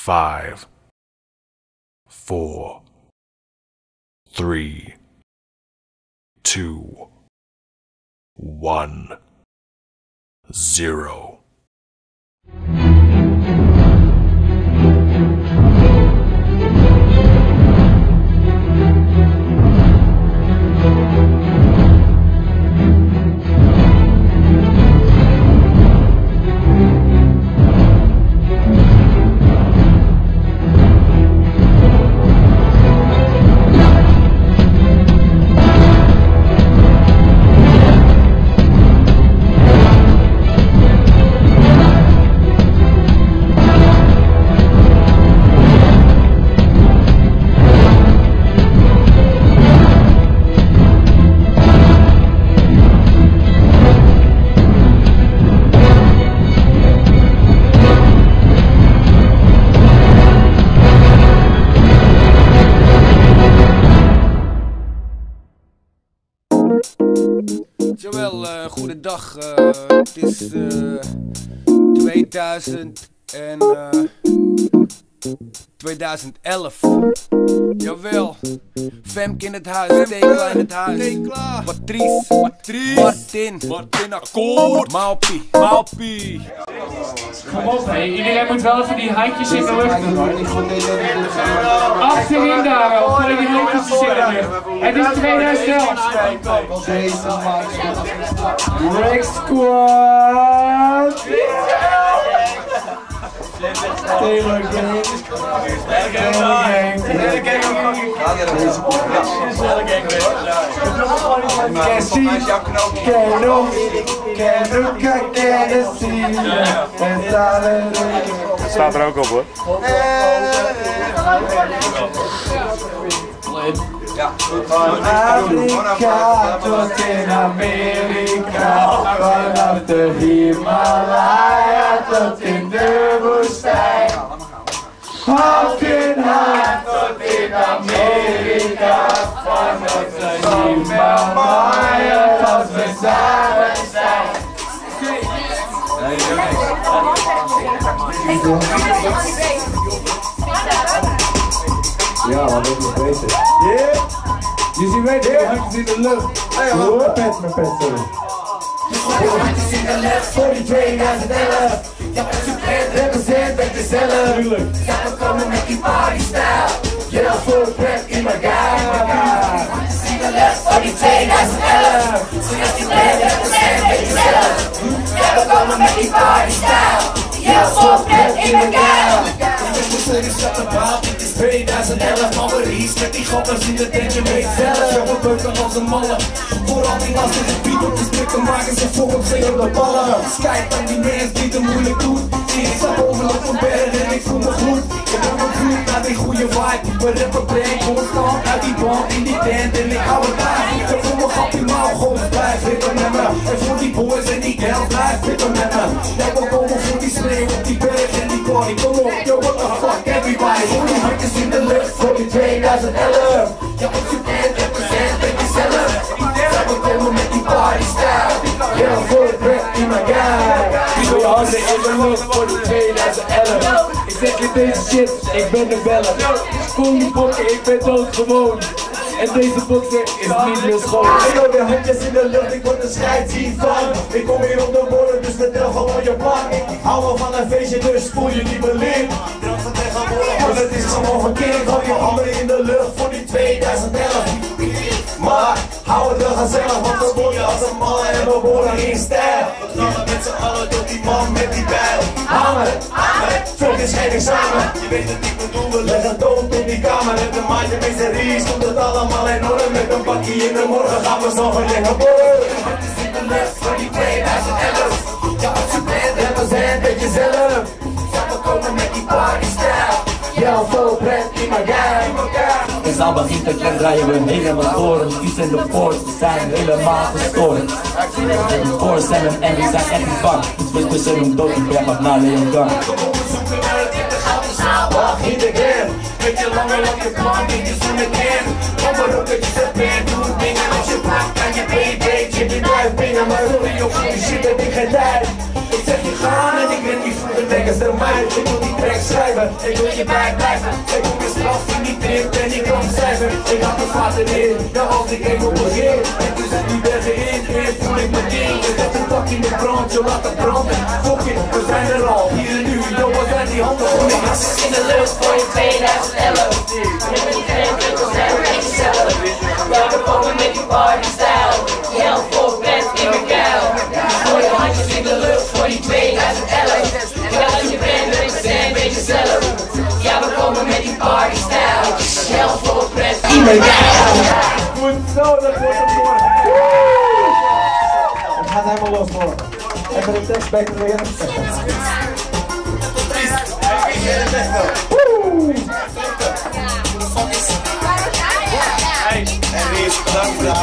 5, 4, 3, 2, 1, 0. Jawel, goedendag. Het is 2011. Jawel. Femke in het huis, Tekla in het huis. Patrice, Martin, akkoord. Maupi. Kom op, hé. Iedereen moet wel even die handjes in de lucht doen, hoor. Achterin daar ook, gooi die handjes in de lucht. Het is 2011. Break squad. Taylor gang. Dat staat er ook op, hoor. Van Afrika tot in Amerika, vanaf de Himalaya tot in de woestijn. Hand in hand tot in Amerika, vanaf de Himalaya tot we samen zijn. Ja, wat ik nog weten. Yeah! Jullie weten, de handjes in de lucht. Hoor, pet, mijn pet, sorry. Handjes in de lucht voor die 2011. Ja, wat je bent, represent met jezelf. Ja, we komen met die partystyle. Ja, voor pret in mijn guy. Handjes in de lucht voor die 2011. Zoals je bent, represent met jezelf. Ja, we komen met die partystyle. Ja, voor pret in mijn guy. Dit is 2011, Maurice met die gokkers in de tent, je weet zelf. Ja, we beuken als een mannen. Vooral die lastige gebied op de strikken maken ze voor op zich op de ballen. Kijk aan die mens die het moeilijk doet. Ik sta bovenop een berg en ik voel me goed. Ik heb een vloed naar die goede vibe. We rappen break, constant uit die band in die tent en ik hou het bij. Ik voel me optimaal, gewoon blijf rippen met me. En voor die boys en die girls blijf rippen met me. Ja, we komen voor die sneeuw op die berg en die party. Kom op, yo, what the fuck, everybody. Voor die handjes in de lucht voor die 2011. Ja, wat je bent, represent met jezelf. Ja, we komen met die party style. Ja, voor het breath in my guy. Doe je handen in de lucht voor die 2011. Ik zeg je deze shit, ik ben de beller. Kom die bokken, ik ben doodgewoon. En deze bokser is niet meer schoon. Ik hou de handjes in de lucht, ik word een scheids hiervan. Ik kom hier op de borden, dus vertel gewoon je plan. Ik hou wel van een feestje, dus voel je niet beleefd. Druk van tegenwoordig, want het is gewoon verkeerd. Hou je handen in de lucht voor die 2011. Maar hou het wel gezellig, want we worden als een man en we worden in stijl. We knallen met z'n allen door die man met die bijl. Hamer, vult die scheiding samen. Je weet het, ik bedoel, we leggen dood in die kamer. En de maatje met zijn ries komt het allemaal in orde. Met een bakkie in de morgen gaan we zo liggen borrelen. Handjes in de lucht voor die 2011. Ja, als je bent, represent met jezelf. Ja, we komen met die party style. Ja, vol pret in my guy. En zal begint de klem draaien we helemaal door. Iets in de poort, we zijn helemaal gestoord. De poort zijn hem en we zijn echt niet bang. Iets we tussen hem dood, ik ben nog naar Leon Gang. We zoeken naar het in de gouden zaal. Wacht niet again. Met je lange lakje plan, dit is in de can. Kom maar op dat je zet bent, doe dingen als je pakt aan je BB. Je blijft binnen, maar sorry op die shit heb ik geen tijd. Ik zeg je gaan en ik weet niet voor de lekkers er mij. Ik wil die track schrijven blijven, ik wil je bij blijven. Ik moet mijn straf niet drinkt en ik kan cijfer. Ik had mijn vader in, ja als ik eenmaal begin. En toen zit die bergen in, eerst voel ik mijn ding. Ik heb een pak in de brand, je laat het branden. Fuck it, we zijn er al, hier en nu. Yo, wat zijn die handen voor me? In de lucht voor je 2011. Met die trendwinkels en met jezelf. Ja, we komen met die partystijl. Je helft vol bent in mijn kuil. Gooi je handjes in de lucht voor die 2011. Ja, als je bent, represent met jezelf. Ja, we komen met die partystijl. Je helft vol bent in mijn kuil. Goed zo, dat wordt het voor. Het gaat helemaal los voor. Even de tekst bij te leren. Hey, en wie is bedankt voor de